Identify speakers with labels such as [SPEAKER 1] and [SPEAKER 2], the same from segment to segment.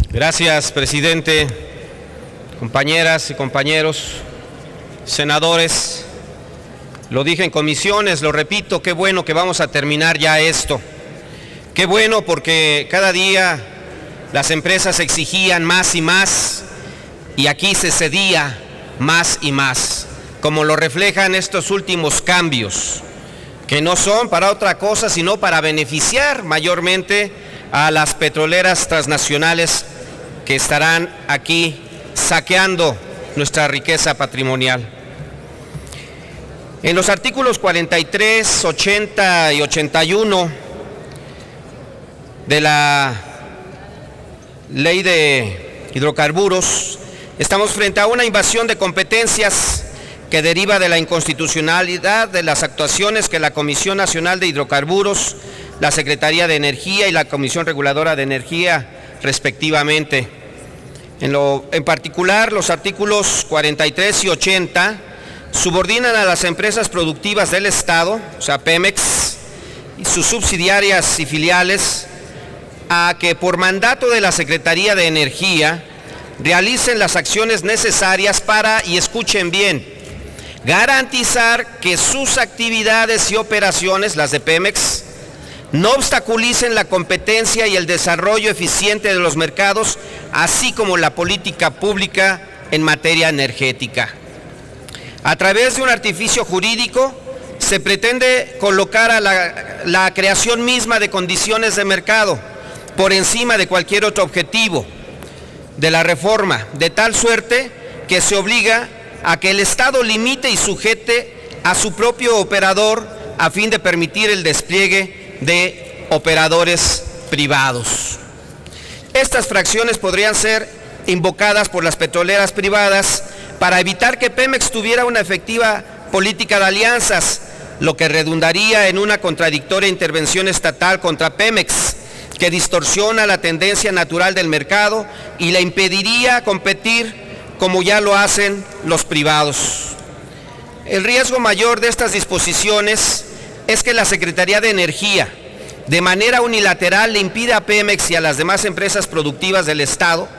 [SPEAKER 1] Gracias, presidente, compañeras y compañeros, senadores. Lo dije en comisiones, lo repito, qué bueno que vamos a terminar ya esto. Qué bueno, porque cada día las empresas exigían más y más y aquí se cedía más y más, como lo reflejan estos últimos cambios, que no son para otra cosa sino para beneficiar mayormente a las petroleras transnacionales que estarán aquí saqueando nuestra riqueza patrimonial. En los artículos 43, 80 y 81 de la Ley de Hidrocarburos, estamos frente a una invasión de competencias que deriva de la inconstitucionalidad de las actuaciones que la Comisión Nacional de Hidrocarburos, la Secretaría de Energía y la Comisión Reguladora de Energía, respectivamente. En particular, los artículos 43 y 80 subordinan a las empresas productivas del Estado, o sea, Pemex, y sus subsidiarias y filiales, a que por mandato de la Secretaría de Energía realicen las acciones necesarias para, y escuchen bien, garantizar que sus actividades y operaciones, las de Pemex, no obstaculicen la competencia y el desarrollo eficiente de los mercados, así como la política pública en materia energética. A través de un artificio jurídico se pretende colocar a la creación misma de condiciones de mercado por encima de cualquier otro objetivo de la reforma, de tal suerte que se obliga a que el Estado limite y sujete a su propio operador a fin de permitir el despliegue de operadores privados. Estas fracciones podrían ser invocadas por las petroleras privadas para evitar que Pemex tuviera una efectiva política de alianzas, lo que redundaría en una contradictoria intervención estatal contra Pemex, que distorsiona la tendencia natural del mercado y le impediría competir como ya lo hacen los privados. El riesgo mayor de estas disposiciones es que la Secretaría de Energía, de manera unilateral, le impide a Pemex y a las demás empresas productivas del Estado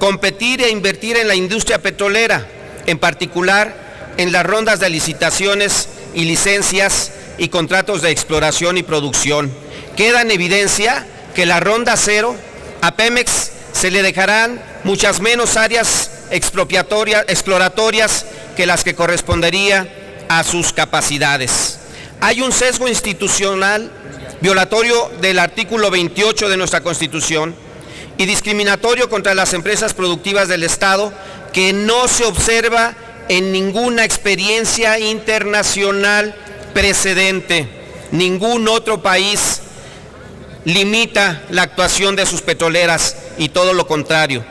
[SPEAKER 1] competir e invertir en la industria petrolera, en particular en las rondas de licitaciones y licencias y contratos de exploración y producción. Queda en evidencia que la ronda cero a Pemex se le dejarán muchas menos áreas exploratorias que las que correspondería a sus capacidades. Hay un sesgo institucional violatorio del artículo 28 de nuestra Constitución y discriminatorio contra las empresas productivas del Estado que no se observa en ninguna experiencia internacional precedente. Ningún otro país limita la actuación de sus petroleras y todo lo contrario.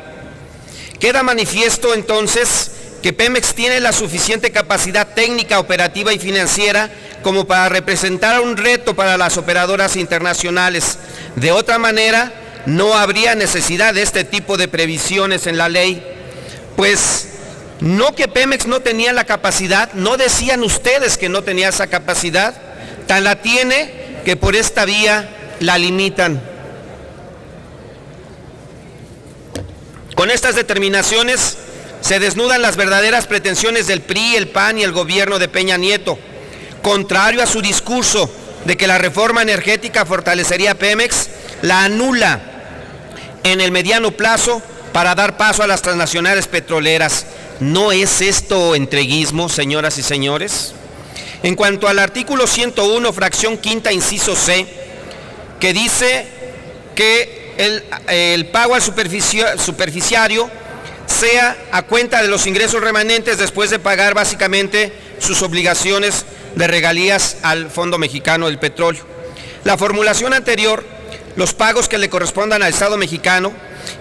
[SPEAKER 1] Queda manifiesto entonces que Pemex tiene la suficiente capacidad técnica, operativa y financiera como para representar un reto para las operadoras internacionales. De otra manera, no habría necesidad de este tipo de previsiones en la ley, pues no que Pemex no tenía la capacidad, no decían ustedes que no tenía esa capacidad, tan la tiene que por esta vía la limitan. Con estas determinaciones se desnudan las verdaderas pretensiones del PRI, el PAN y el gobierno de Peña Nieto. Contrario a su discurso de que la reforma energética fortalecería a Pemex, la anula en el mediano plazo para dar paso a las transnacionales petroleras. ¿No es esto entreguismo, señoras y señores? En cuanto al artículo 101, fracción quinta, inciso C, que dice que el pago al superficiario sea a cuenta de los ingresos remanentes después de pagar básicamente sus obligaciones de regalías al Fondo Mexicano del Petróleo. La formulación anterior, los pagos que le correspondan al Estado mexicano,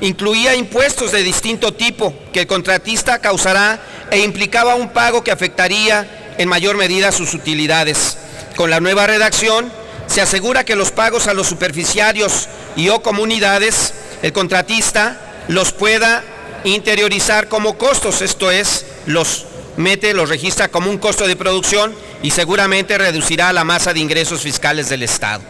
[SPEAKER 1] incluía impuestos de distinto tipo que el contratista causará e implicaba un pago que afectaría en mayor medida sus utilidades. Con la nueva redacción, se asegura que los pagos a los superficiarios y o comunidades, el contratista los pueda interiorizar como costos, esto es, los registra como un costo de producción y seguramente reducirá la masa de ingresos fiscales del Estado.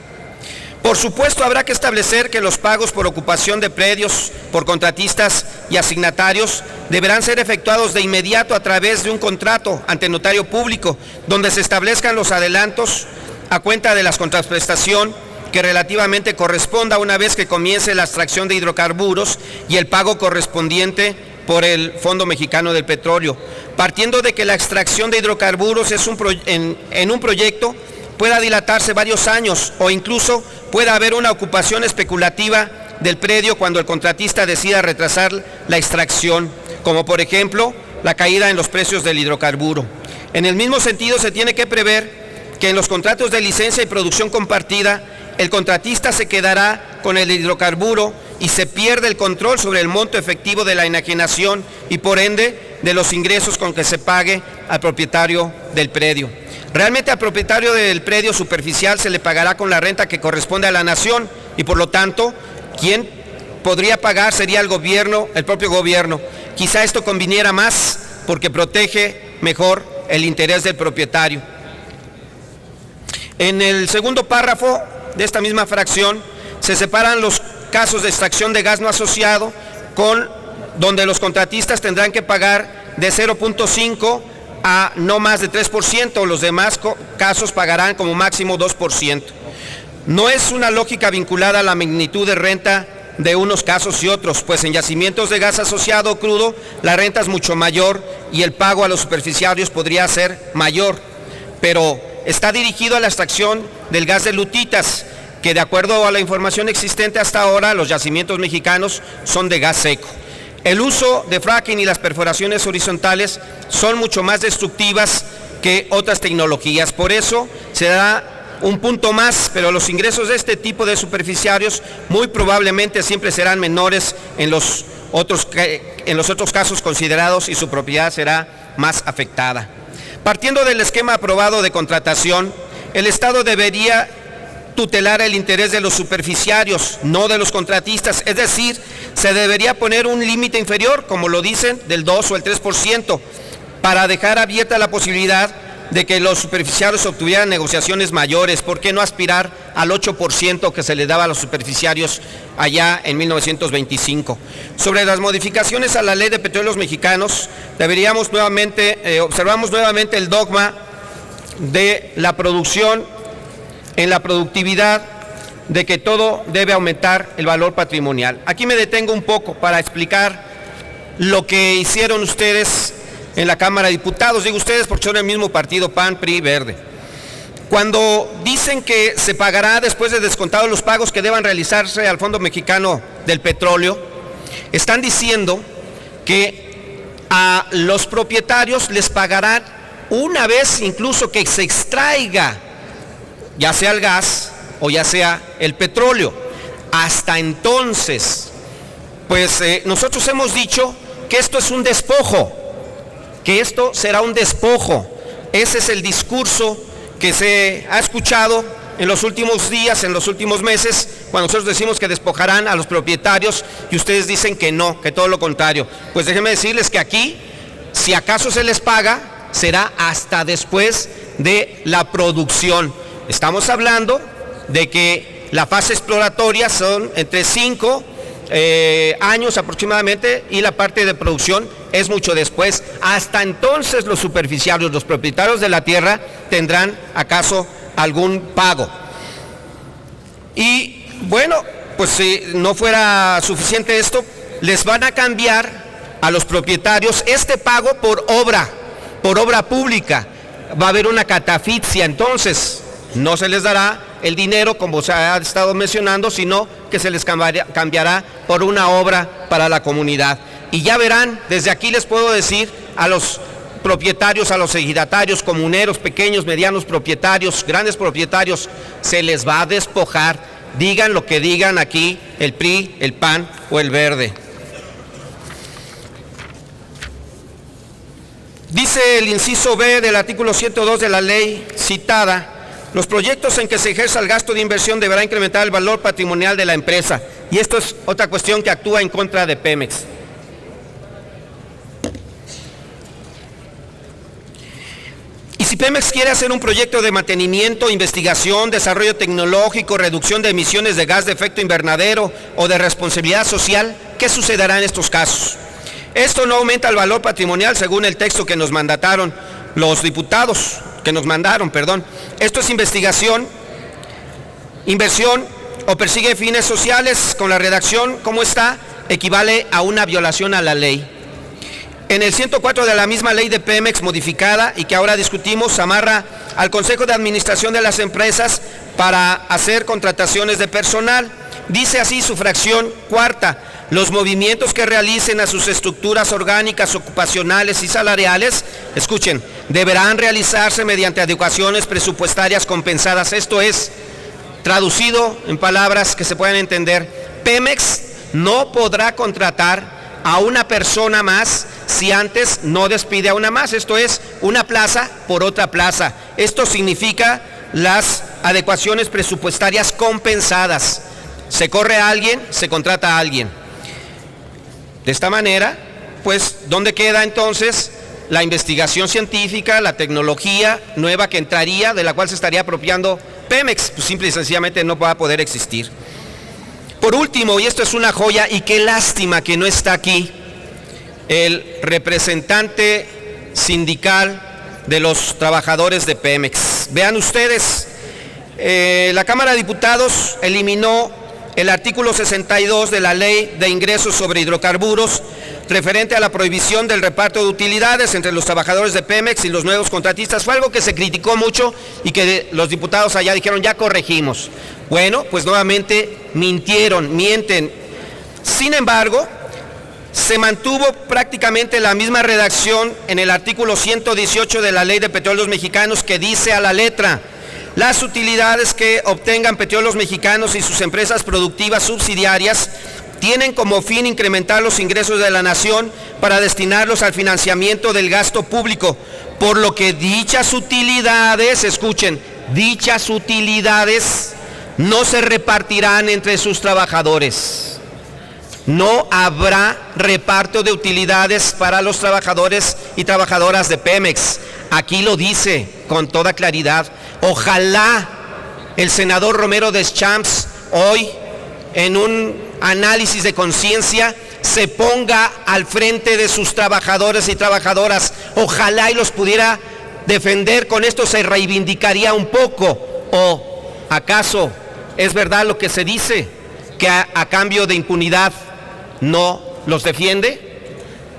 [SPEAKER 1] Por supuesto, habrá que establecer que los pagos por ocupación de predios por contratistas y asignatarios deberán ser efectuados de inmediato a través de un contrato ante notario público, donde se establezcan los adelantos a cuenta de la contraprestación que relativamente corresponda una vez que comience la extracción de hidrocarburos y el pago correspondiente por el Fondo Mexicano del Petróleo. Partiendo de que la extracción de hidrocarburos es en un proyecto pueda dilatarse varios años o incluso pueda haber una ocupación especulativa del predio cuando el contratista decida retrasar la extracción, como por ejemplo la caída en los precios del hidrocarburo. En el mismo sentido, se tiene que prever que en los contratos de licencia y producción compartida, el contratista se quedará con el hidrocarburo y se pierde el control sobre el monto efectivo de la enajenación y por ende de los ingresos con que se pague al propietario del predio. Realmente al propietario del predio superficial se le pagará con la renta que corresponde a la nación y por lo tanto, quien podría pagar sería el gobierno, el propio gobierno. Quizá esto conviniera más porque protege mejor el interés del propietario. En el segundo párrafo de esta misma fracción se separan los casos de extracción de gas no asociado donde los contratistas tendrán que pagar de 0.5 a no más de 3%, los demás casos pagarán como máximo 2%. No es una lógica vinculada a la magnitud de renta de unos casos y otros, pues en yacimientos de gas asociado o crudo la renta es mucho mayor y el pago a los superficiarios podría ser mayor, pero está dirigido a la extracción del gas de lutitas, que de acuerdo a la información existente hasta ahora, los yacimientos mexicanos son de gas seco. El uso de fracking y las perforaciones horizontales son mucho más destructivas que otras tecnologías, por eso se da un punto más, pero los ingresos de este tipo de superficiarios muy probablemente siempre serán menores en los otros casos considerados y su propiedad será más afectada. Partiendo del esquema aprobado de contratación, el Estado debería tutelar el interés de los superficiarios, no de los contratistas, es decir, se debería poner un límite inferior, como lo dicen, del 2 o el 3%, para dejar abierta la posibilidad de que los superficiarios obtuvieran negociaciones mayores. ¿Por qué no aspirar al 8% que se le daba a los superficiarios allá en 1925? Sobre las modificaciones a la Ley de Petróleos Mexicanos, observamos nuevamente el dogma de la producción en la productividad, de que todo debe aumentar el valor patrimonial. Aquí me detengo un poco para explicar lo que hicieron ustedes en la Cámara de Diputados. Digo ustedes porque son el mismo partido, PAN, PRI, Verde. Cuando dicen que se pagará después de descontados los pagos que deban realizarse al Fondo Mexicano del Petróleo, están diciendo que a los propietarios les pagarán una vez incluso que se extraiga ya sea el gas o ya sea el petróleo. Hasta entonces, pues nosotros hemos dicho que esto es un despojo, que esto será un despojo. Ese es el discurso que se ha escuchado en los últimos días, en los últimos meses, cuando nosotros decimos que despojarán a los propietarios y ustedes dicen que no, que todo lo contrario. Pues déjenme decirles que aquí, si acaso se les paga, será hasta después de la producción. Estamos hablando de que la fase exploratoria son entre 5 años aproximadamente y la parte de producción es mucho después. Hasta entonces los superficiarios, los propietarios de la tierra tendrán acaso algún pago. Y bueno, pues si no fuera suficiente esto, les van a cambiar a los propietarios este pago por obra pública. Va a haber una catafixia entonces. No se les dará el dinero como se ha estado mencionando, sino que se les cambiará por una obra para la comunidad. Y ya verán, desde aquí les puedo decir a los propietarios, a los ejidatarios, comuneros, pequeños, medianos propietarios, grandes propietarios, se les va a despojar, digan lo que digan aquí el PRI, el PAN o el Verde. Dice el inciso B del artículo 102 de la ley citada: los proyectos en que se ejerza el gasto de inversión deberá incrementar el valor patrimonial de la empresa. Y esto es otra cuestión que actúa en contra de Pemex. Y si Pemex quiere hacer un proyecto de mantenimiento, investigación, desarrollo tecnológico, reducción de emisiones de gas de efecto invernadero o de responsabilidad social, ¿qué sucederá en estos casos? Esto no aumenta el valor patrimonial según el texto que nos mandaron los diputados, Esto es investigación, inversión o persigue fines sociales. Con la redacción, ¿cómo está? Equivale a una violación a la ley. En el 104 de la misma ley de Pemex modificada y que ahora discutimos, amarra al Consejo de Administración de las empresas para hacer contrataciones de personal. Dice así su fracción cuarta: los movimientos que realicen a sus estructuras orgánicas, ocupacionales y salariales, escuchen, deberán realizarse mediante adecuaciones presupuestarias compensadas. Esto es, traducido en palabras que se puedan entender, Pemex no podrá contratar a una persona más si antes no despide a una más. Esto es, una plaza por otra plaza. Esto significa las adecuaciones presupuestarias compensadas. Se corre a alguien, se contrata a alguien. De esta manera, pues, ¿dónde queda entonces la investigación científica, la tecnología nueva que entraría, de la cual se estaría apropiando Pemex? Pues simple y sencillamente no va a poder existir. Por último, y esto es una joya, y qué lástima que no está aquí el representante sindical de los trabajadores de Pemex. Vean ustedes, la Cámara de Diputados eliminó el artículo 62 de la Ley de Ingresos sobre Hidrocarburos, referente a la prohibición del reparto de utilidades entre los trabajadores de Pemex y los nuevos contratistas. Fue algo que se criticó mucho y que los diputados allá dijeron, ya corregimos. Bueno, pues nuevamente mienten. Sin embargo, se mantuvo prácticamente la misma redacción en el artículo 118 de la Ley de Petróleos Mexicanos, que dice a la letra: las utilidades que obtengan Petróleos Mexicanos y sus empresas productivas subsidiarias tienen como fin incrementar los ingresos de la nación para destinarlos al financiamiento del gasto público, por lo que dichas utilidades, escuchen, dichas utilidades no se repartirán entre sus trabajadores. No habrá reparto de utilidades para los trabajadores y trabajadoras de Pemex. Aquí lo dice con toda claridad. Ojalá el senador Romero Deschamps hoy, en un análisis de conciencia, se ponga al frente de sus trabajadores y trabajadoras. Ojalá y los pudiera defender. Con esto se reivindicaría un poco. ¿O acaso es verdad lo que se dice, que a cambio de impunidad no los defiende?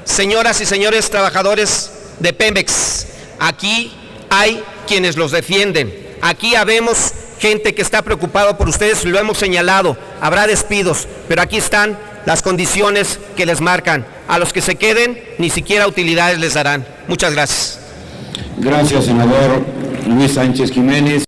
[SPEAKER 1] Señoras y señores trabajadores de Pemex, aquí hay quienes los defienden. Aquí habemos gente que está preocupada por ustedes, lo hemos señalado. Habrá despidos, pero aquí están las condiciones que les marcan. A los que se queden, ni siquiera utilidades les darán. Muchas gracias.
[SPEAKER 2] Gracias, senador Luis Sánchez Jiménez.